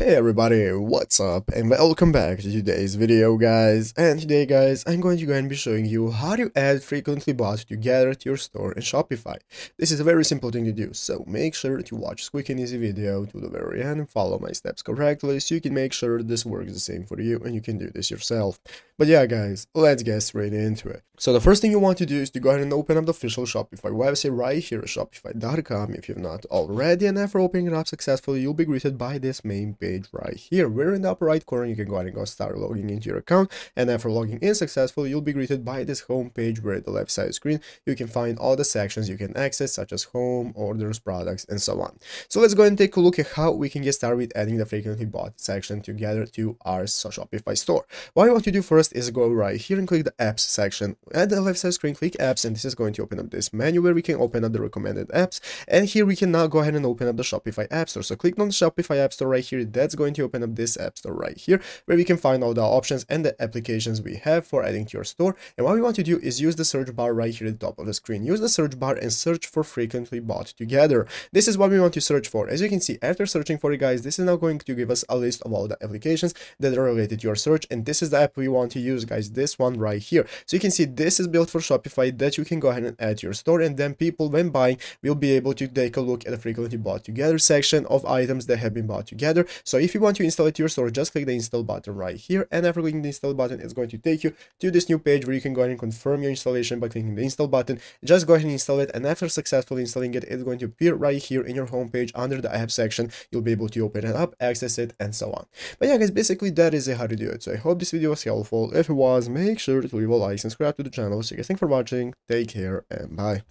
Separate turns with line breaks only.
Hey everybody, what's up and welcome back to today's video guys. And today guys, I'm going to go and be showing you how to add frequently bought together to your store in Shopify. This is a very simple thing to do, so make sure to watch this quick and easy video to the very end and follow my steps correctly so you can make sure this works the same for you and you can do this yourself. But yeah guys, let's get straight into it. So the first thing you want to do is to go ahead and open up the official Shopify website right here at shopify.com if you've not already, and after opening it up successfully, you'll be greeted by this main page right here, where in the upper right corner you can go ahead and start logging into your account, and after logging in successfully, you'll be greeted by this home page where at the left side of the screen you can find all the sections you can access, such as home, orders, products, and so on. So let's go ahead and take a look at how we can get started with adding the frequently bought section together to our Shopify store. What you want to do first is go right here and click the apps section. At the left side screen, click apps, and this is going to open up this menu where we can open up the recommended apps, and here we can now go ahead and open up the Shopify App Store. So click on the Shopify App Store right here. That's going to open up this App Store right here where we can find all the options and the applications we have for adding to your store. And what we want to do is use the search bar right here at the top of the screen. Use the search bar and search for frequently bought together. This is what we want to search for. As you can see, after searching for it guys, this is now going to give us a list of all the applications that are related to your search, and this is the app we want to use guys, this one right here. So you can see this is built for Shopify that you can go ahead and add to your store, and then people when buying will be able to take a look at the frequently bought together section of items that have been bought together. So if you want to install it to your store, just click the install button right here, and after clicking the install button, it's going to take you to this new page where you can go ahead and confirm your installation by clicking the install button. Just go ahead and install it, and after successfully installing it, it's going to appear right here in your home page under the app section. You'll be able to open it up, access it, and so on. But yeah guys, basically that is how to do it. So I hope this video was helpful. If it was, make sure to leave a like and subscribe to the channel. So guys, thanks for watching, take care, and bye.